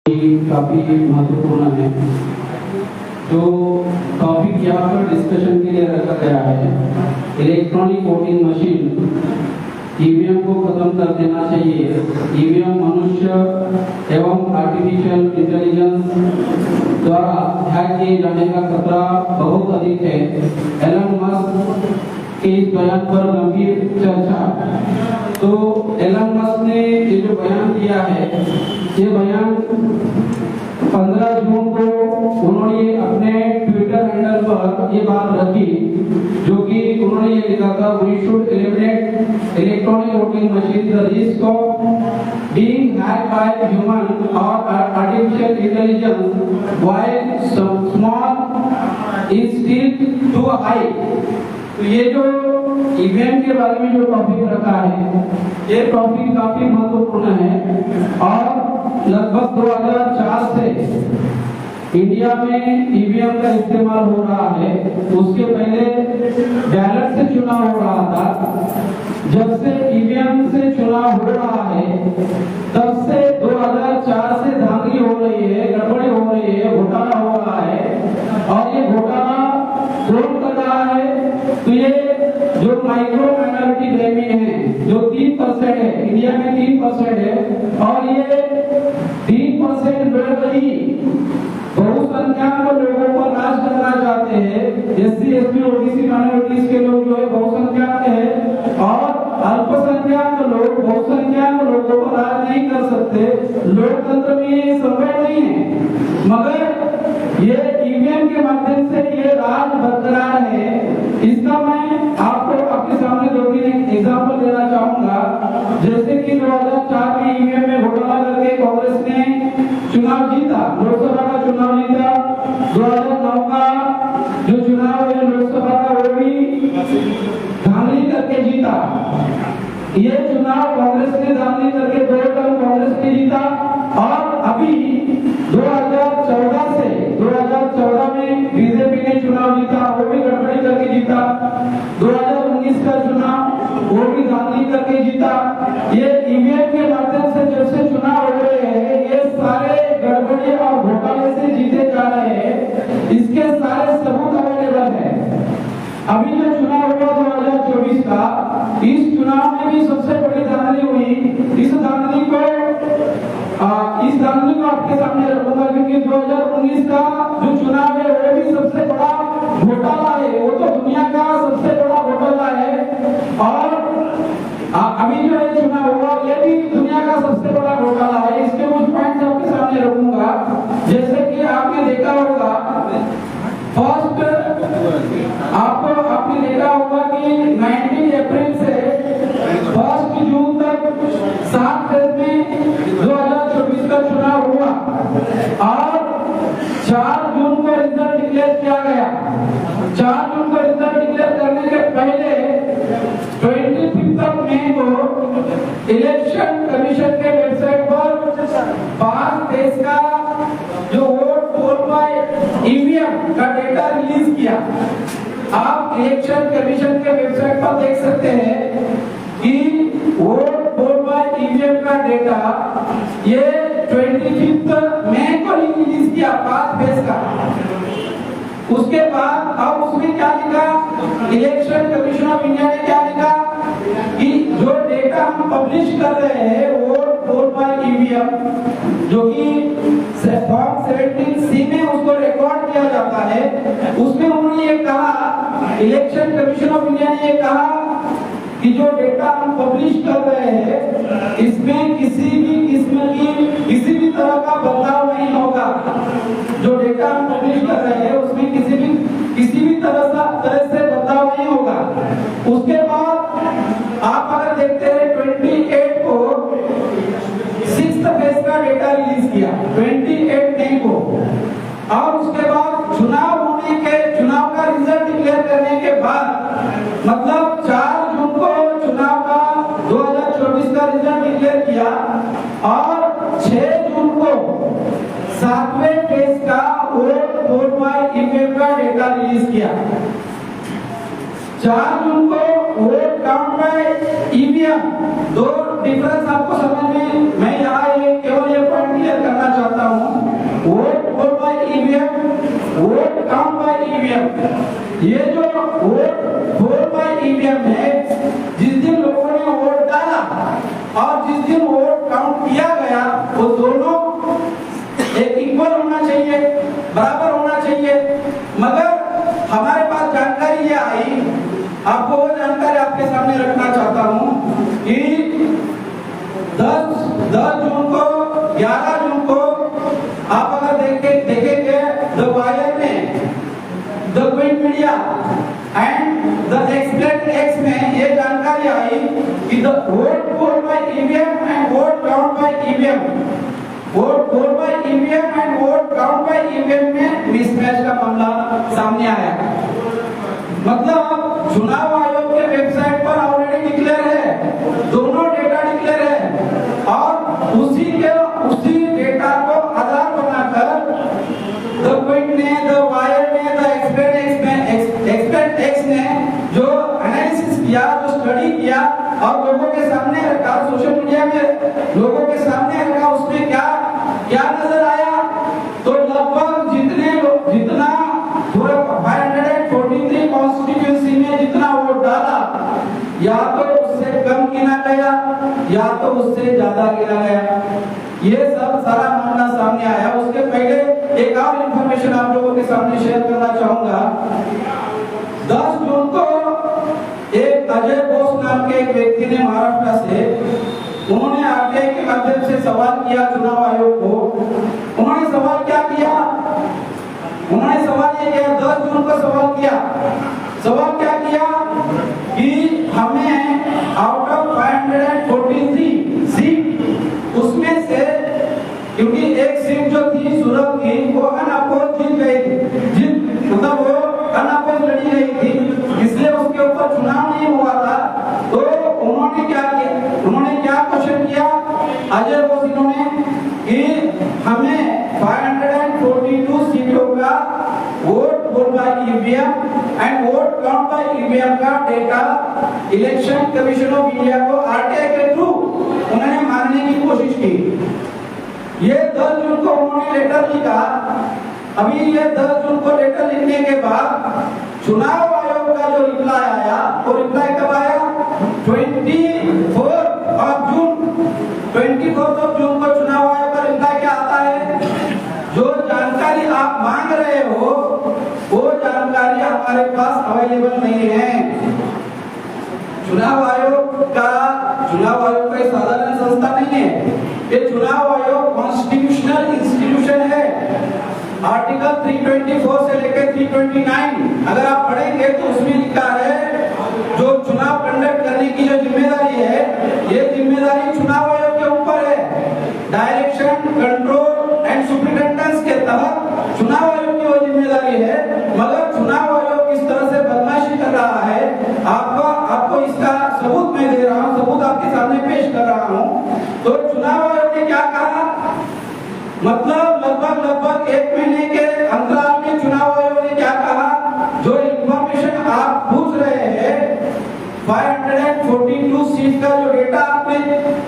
काफी महत्वपूर्ण है। तो टॉपिक यहाँ पर डिस्कशन के लिए रखा गया है, इलेक्ट्रॉनिक वोटिंग मशीन ईवीएम को खत्म कर देना चाहिए। ईवीएम मनुष्य एवं आर्टिफिशियल इंटेलिजेंस द्वारा हैक किए जाने का खतरा बहुत अधिक है। एलन मस्क के इस बयान पर गंभीर चर्चा। तो एलन मस्क ने ये जो बयान दिया है, ये बयान 15 जून को उन्होंने अपने ट्विटर हैंडल पर ये बात रखी, जो कि उन्होंने ये लिखा था, we should eliminate electronic voting machine, the risk of being hacked by human और artificial intelligence while small is still too high. तो ये जो ईवीएम के बारे में जो टॉपिक रखा है, ये टॉपिक काफी महत्वपूर्ण है और लगभग 2004 से इंडिया में ईवीएम का इस्तेमाल हो रहा है। उसके पहले बैलेट से चुनाव हो रहा था। जब से ईवीएम से चुनाव हो रहा है, तब से 2004 से धांधली हो रही है, गड़बड़ी हो रही है, घोटाला हो रहा है। और ये घोटाला कौन कर रहा है? तो ये जो माइक्रो माइनॉरिटी ग्रामीण है, जो 3% है, इंडिया में 3% है, और ये 3% लोग ही बहुसंख्यक लोगों को नाश करना चाहते हैं। एससी, एसटी, ओबीसी माइनॉरिटीज के लोग जो है बहुसंख्यक है, और अल्पसंख्यक लोग बहुसंख्यक लोगों को राज नहीं कर सकते। लोकतंत्र में ये संभव नहीं है, मगर ये ईवीएम के माध्यम से ये राज बरकरार है। इसका मैं आपको आपके सामने 2-3 एग्जाम्पल देना चाहूंगा। जैसे कि 2004 में ईवीएम में घोटाला करके कांग्रेस ने चुनाव जीता, लोकसभा का चुनाव जीता। 2009 का जो चुनाव है लोकसभा का, वो भी धांधली करके जीता। ये चुनाव कांग्रेस ने धांधली करके 2 टर्म कांग्रेस ने जीता। और अभी 2014 में बीजेपी ने चुनाव जीता, वो भी गड़बड़ी करके जीता। 2019 का चुनाव वो भी धांधली करके जीता। ये ईवीएम के माध्यम से जब से चुनाव हो रहे हैं, ये सारे गड़बड़ी और घोटाले से जीते जा रहे हैं। इसके सारे सबूत अवेलेबल है। अभी जो चुनाव हुआ 2024 का, इस चुनाव में भी सबसे बड़ी धांधली हुई। इस धांधली को आपके सामने रखूंगा, क्योंकि 2019 का जो चुनाव है वो भी सबसे बड़ा घोटाला है। वो तो दुनिया का सबसे बड़ा घोटाला है। और अभी जो है चुनाव हुआ, ये भी दुनिया का सबसे बड़ा घोटाला है। इसके कुछ पॉइंट्स आपके सामने रखूंगा। जैसे कि आपने देखा होगा, आपने देखा होगा कि 19 अप्रैल से 1 जून तक 7 फेज में 2024 का चुनाव हुआ, और 4 जून को रिजल्ट डिक्लेयर किया गया। 4 जून को रिजल्ट डिक्लेयर करने के पहले 25 मई को इलेक्शन कमीशन के वेबसाइट पर 5 देश का जो वोट पोल बाय ईवीएम का डेटा रिलीज किया। आप इलेक्शन कमीशन के वेबसाइट पर देख सकते हैं कि वोट पोल बाय ईवीएम का डेटा ये 25 मई को रिलीज किया, 5 फेज का। उसके बाद अब उसमें क्या लिखा, इलेक्शन कमीशन ऑफ इंडिया ने क्या लिखा कि जो डेटा हम पब्लिश कर रहे हैं वोट पोल बाय ईवीएम, जो कि फॉर्म 17C में उसको रिकॉर्ड किया जाता है, उसमें उन्होंने ये कहा, इलेक्शन कमीशन ऑफ इंडिया ने ये कहा कि जो डेटा हम पब्लिश कर रहे हैं, इसमें किसी भी किस्म की किसी भी तरह का बदलाव नहीं होगा। जो डेटा हम पब्लिश कर रहे हैं उसमें किसी भी तरह से बदलाव नहीं होगा। उसके बाद आप अगर देखते हैं 28 को 6th फेज का डेटा रिलीज किया, 28 मई को। और उसके बाद चुनाव का रिजल्ट डिक्लेयर करने के बाद, मतलब 4 जून को चुनाव का 2024 का रिजल्ट डिक्लेयर किया, और 6 जून को 7वें फेज का वोट पोल बाय ईवीएम का डेटा रिलीज किया। 4 जून को vote count by EVM, 2 difference आपको समझ में, मैं यहाँ केवल ये पॉइंट क्लियर करना चाहता हूँ vote poll by EVM, vote count by EVM. ये जो वोट पोल बाय ईवीएम है, जिस दिन लोगों ने वोट डाला और जिस दिन वोट काउंट किया गया, वो दोनों एक इक्वल होना चाहिए, बराबर होना चाहिए। मगर हमारे पास जानकारी ये आई, आपको वो जानकारी आपके सामने रखना चाहता हूँ कि 10 जून को, 11 जून को आप अगर देखेंगे द वायर में, the Print media and the Explain X में ये जानकारी आई कि the vote poll by EVM and vote count by EVM, vote poll by EVM and vote count by EVM में मिसमैच का मामला सामने आया। मतलब चुनाव आयोग के वेबसाइट पर ऑलरेडी डिक्लेयर है, दोनों डेटा डिक्लेयर है और उसी डेटा को आधार बनाकर द क्विंट ने, द वायर ने, द एक्सपर्ट एक्स ने जो एनालिसिस किया, जो स्टडी किया और लोगों के सामने रखा, सोशल मीडिया में लोगों के सामने रखा, उसमें क्या नजर आया? तो लगभग जितना 543 कॉन्स्टिट्यूएंसी में जितना वोट डाला, या तो उससे कम गिना गया या तो उससे ज्यादा गिना गया। ये सब सारा मामला सामने आया। उसके पहले एक और इंफॉर्मेशन आप लोगों के सामने शेयर करना चाहूंगा। 10 जून को एक अजय बोस नाम के एक व्यक्ति ने महाराष्ट्र से, उन्होंने आरटीआई के माध्यम से सवाल किया चुनाव आयोग को। उन्होंने सवाल क्या किया? उन्होंने सवाल ये किया, 10 जून को सवाल किया। सवाल क्या किया कि हमें आउट ऑफ 543 सीट, उसमें से क्योंकि एक सीट जो थी सूरत की, वो अनअपोज जीत गई थी, मतलब वो अनअपोज लड़ी गई थी, इसलिए उसके ऊपर चुनाव नहीं हुआ था। तो उन्होंने क्या किया? उन्होंने क्या क्वेश्चन किया अजय बोस इन्होंने कि हमें 542 सीटों का vote poll by EVM and vote count by EVM का data election commission of India को आरटीआई के थ्रू उन्होंने मांगने की कोशिश की। ये 10 जून को उन्होंने लेटर लिखा। अभी ये 10 जून को लेटर लिखने के बाद चुनाव आयोग का जो रिप्लाई आया, वो रिप्लाई कब आया? 24 जून को चुनाव आयोग का रिप्लाई क्या आता है? जो जानकारी आप मांग रहे हो वो जानकारी हमारे पास अवेलेबल नहीं है। चुनाव आयोग कोई साधारण संस्था नहीं है। ये चुनाव आयोग कॉन्स्टिट्यूशनल इंस्टीट्यूशन है। आर्टिकल 324 से लेकर 329 अगर आप पढ़ेंगे तो उसमें लिखा है जो चुनाव कंडक्ट करने की जो जिम्मेदारी है, ये जिम्मेदारी चुनाव आयोग के ऊपर है। डायरेक्शन, कंट्रोल एंड सुपरिटेंडेंस के तहत चुनाव आयोग की वो जिम्मेदारी है। मगर चुनाव आयोग किस तरह से बदमाशी कर रहा है, आपको इसका सबूत मैं दे रहा हूँ, सबूत आपके सामने पेश कर रहा हूँ। तो चुनाव आयोग ने क्या कहा? मतलब लगभग 1 महीने के अंतराल में चुनाव आयोग ने क्या कहा? जो इंफॉर्मेशन आप पूछ रहे हैं, 542 सीट का जो डेटा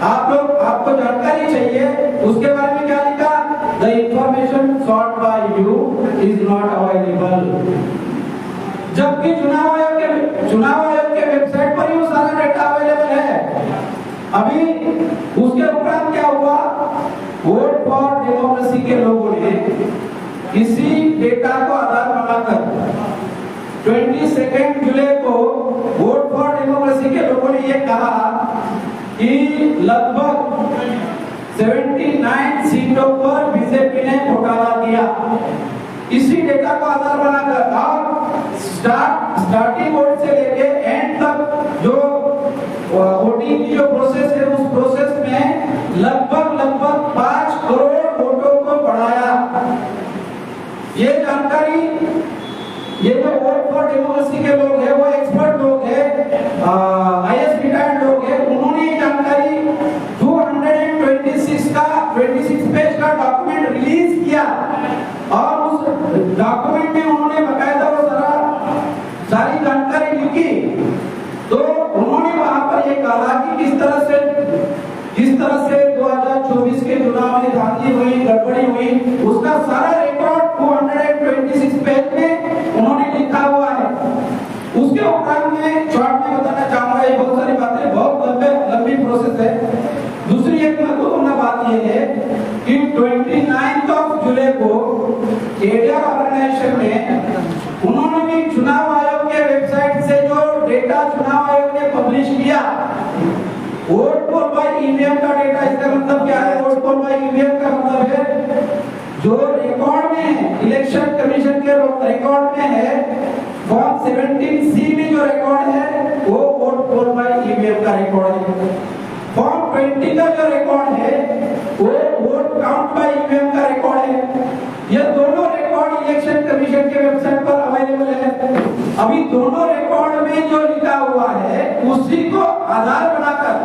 आपको जानकारी चाहिए, उसके बारे में क्या लिखा? The information sought by you is not available. जबकि चुनाव आयोग के वेबसाइट पर ही वो सारा डेटा अवेलेबल है। अभी उसके उपरांत क्या हुआ? वोट फॉर डेमोक्रेसी के लोगों ने इसी डेटा को आधार बनाकर 22 जुलाई को वोट फॉर डेमोक्रेसी के लोगों ने ये कहा कि लगभग 79 सीटों पर बीजेपी ने घोटाला किया। इसी डेटा को आधार बनाकर और स्टार्टिंग वोट से लेके एंड तक जो वोटिंग की जो प्रोसेस है, उस प्रोसेस में लगभग 5 करोड़ वोटों को बढ़ाया। ये जानकारी ये जो वोट फॉर डेमोक्रेसी के लोग हैं, वो एक्सपर्ट लोग हैं, आईएएस रिटायर्ड लोग हैं, उन्होंने ये जानकारी 26 पेज का डॉक्यूमेंट रिलीज किया और उस डॉक्यूमेंट में उन्होंने बकायदा वो सारी जानकारी लिखी। तो उन्होंने वहां पर ये कहा कि किस तरह से 2024 के चुनाव में धांधली हुई, गड़बड़ी हुई, उसका उसका सारा रिकॉर्ड 226 पेज में उन्होंने लिखा हुआ है। उसके उपरांत में शॉर्ट में बताना चाहूंगा, ये बहुत सारी बातें, बहुत लंबी प्रोसेस है। दूसरी एक महत्वपूर्ण बात यह है कि 29 जुलाई को एडिया ऑर्गेनाइजेशन में उन्होंने भी चुनाव आयोग के वेबसाइट से जो डेटा चुनाव आयोग ने पब्लिश किया, वोट पोल बाय ईवीएम का डेटा, इसका मतलब क्या है? वोट पोल बाय ईवीएम का मतलब है जो रिकॉर्ड में है, इलेक्शन कमीशन के रिकॉर्ड में है, फॉर्म 17C में जो रिकॉर्ड है वो वोट पोल बाय ईवीएम का रिकॉर्ड है। फॉर्म 20 का जो रिकॉर्ड है वो वोट काउंट बाय ईवीएम का रिकॉर्ड है। ये दोनों रिकॉर्ड इलेक्शन कमीशन के वेबसाइट पर अवेलेबल है। अभी दोनों रिकॉर्ड में जो लिखा हुआ है उसी को आधार बनाकर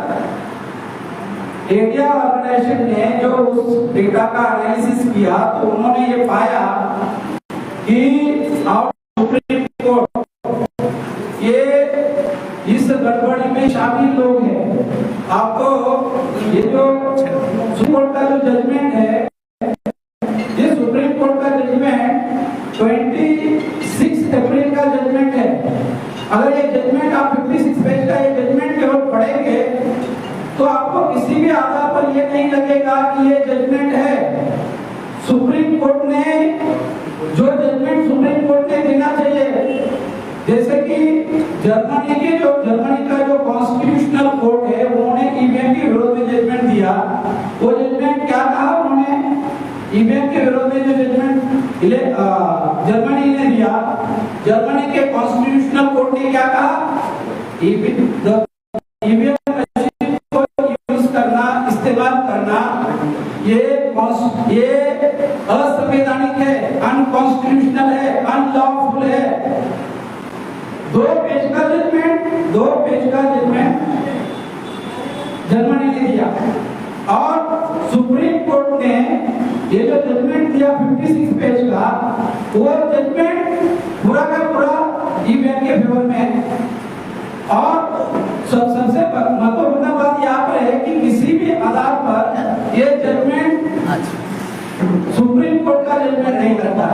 इंडिया ऑर्गेनाइजेशन ने जो उस डेटा का एनालिसिस किया तो उन्होंने ये पाया कि सुप्रीम कोर्ट ये इस गड़बड़ी में शामिल लोग हैं। आपको ये जो सुप्रीम कोर्ट का जो जजमेंट है, ये सुप्रीम कोर्ट का जजमेंट 26 अप्रैल का जजमेंट है। अगर ये जजमेंट आप 56 पेज का ये जजमेंट केवल पढ़ेंगे तो आपको किसी भी आधार पर ये नहीं लगेगा कि ये जजमेंट है। सुप्रीम कोर्ट ने जो जजमेंट सुप्रीम कोर्ट ने देना चाहिए, जैसे कि जर्मनी का जो कॉन्स्टिट्यूशनल कोर्ट है उन्होंने ईवीएम के विरोध में जजमेंट दिया। वो जजमेंट क्या कहा? उन्होंने ईवीएम के विरोध में जो जजमेंट जर्मनी ने दिया, जर्मनी के कॉन्स्टिट्यूशनल कोर्ट ने क्या कहा? ईवीएम मशीन को यूज करना, इस्तेमाल करना ये असंवैधानिक है, अनकॉन्स्टिट्यूशनल है, अनलॉफुल है। 2 पेज का जजमेंट जर्मनी ने दिया और सुप्रीम कोर्ट ने ये जो जजमेंट दिया 56 पेज का, वो जजमेंट पूरा का पूरा ईवीएम के फेवर में है। और सबसे महत्वपूर्ण बात यहाँ पर है कि किसी भी आधार पर ये जजमेंट सुप्रीम कोर्ट का जजमेंट नहीं करता।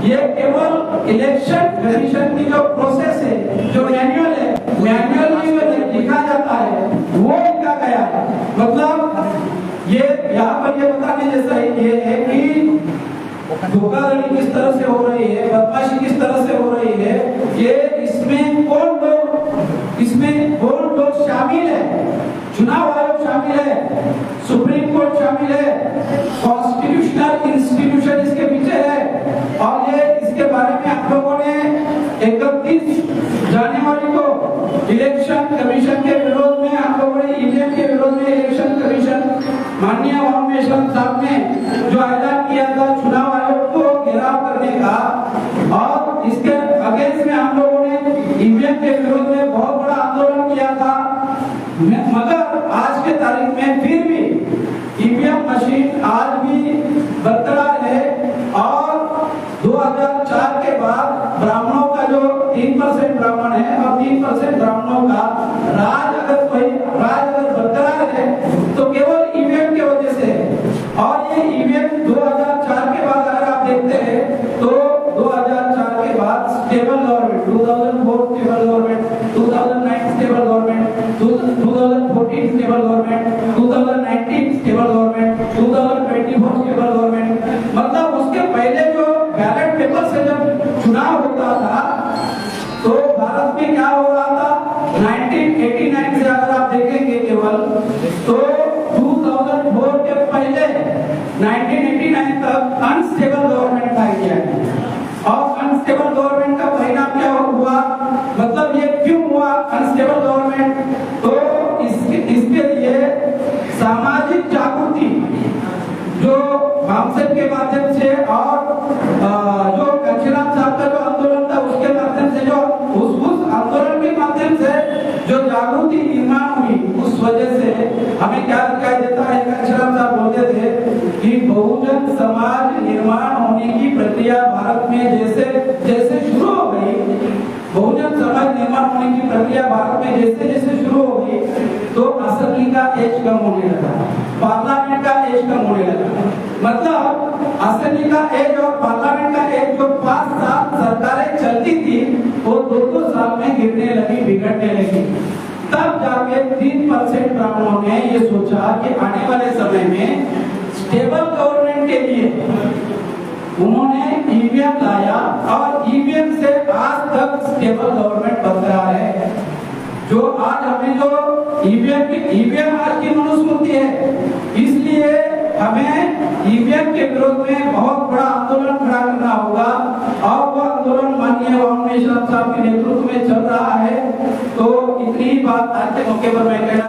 ये केवल इलेक्शन कमीशन की जो प्रोसेस है, जो मैनुअल है, मैनुअल में जो लिखा जाता है वो लिखा गया है। मतलब ये यहाँ पर ये बताने जैसा ये है कि धोखाधड़ी किस तरह से हो रही है, बदमाशी किस तरह से हो रही है, ये इसमें कौन लोग शामिल है। चुनाव आयोग शामिल है, सुप्रीम कोर्ट शामिल है, कॉन्स्टिट्यूशनल इंस्टीट्यूशन इसके पीछे है। और ये इसके बारे में आप लोगों ने 31 जनवरी को इलेक्शन कमीशन के विरोध में, आप लोगों ने ईवीएम के विरोध में इलेक्शन कमीशन माननीय वाममेश्वर साहब ने जो ऐलान किया था चुनाव आयोग को घेराव करने का, और इसके अगेंस्ट में हम लोगों ने ईवीएम के विरोध में बहुत बड़ा आंदोलन किया था। मगर आज के तारीख में फिर भी ईवीएम मशीन आज भी बरकरार है। और 2004 के बाद ब्राह्मणों का जो 3% ब्राह्मण है और 3% ब्राह्मणों का राज अगर बरकरार है तो केवल ईवीएम की वजह से है। और ये ईवीएम 2004 के बाद अगर आप देखते हैं तो 2004 के बाद stable government, 2004 stable government, 2009 stable government, 2014 stable government, 2019 stable government, 2024 stable government. मतलब उसके पहले जो बैलेट पेपर से जब चुनाव होता था तो भारत में क्या हो रहा था? 1989 से अगर आप देखेंगे केवल तो 2004 के पहले 1989 तक अनस्टेबल गवर्नमेंट था इंडिया में। और अनस्टेबल गवर्नमेंट का परिणाम क्या हुआ? मतलब ये क्यों हुआ अनस्टेबल गवर्नमेंट? तो इसके लिए सामाजिक जागृति जो भामसेन के माध्यम से और जो कांशीराम साहब का जो आंदोलन था उसके माध्यम से, जो उस आंदोलन के माध्यम से जो जागृति निर्माण हुई, उस वजह से हमें क्या दिखाई देता है? कांशीराम साहब बोलते थे कि बहुजन समाज निर्माण होने की प्रक्रिया भारत में जैसे शुरू हो गई, बहुजन समाज निर्माण होने की प्रक्रिया भारत में जैसे शुरू हो गई तो असेंबली का एज कम होने लगा, पार्लियामेंट का एज कम होने लगा। मतलब असेंबली का एज और पार्लियामेंट का एज जो 5 साल सरकारें चलती थी वो 2-2 साल में गिरने लगी, बिगड़ने लगी। तब जाके 3% ब्राह्मणों ने ये सोचा कि आने वाले समय में स्टेबल गवर्नमेंट के लिए उन्होंने ईवीएम लाया और ईवीएम से आज तक स्टेबल गवर्नमेंट बरकरार है। जो आज हमें जो ईवीएम आज की मनुस्मृति है, इसलिए हमें ईवीएम के विरोध में बहुत बड़ा आंदोलन खड़ा करना होगा और वो आंदोलन माननीय वामनेश्वर साहब के नेतृत्व में चल रहा है। तो इतनी बात आज के मौके पर मैं कहना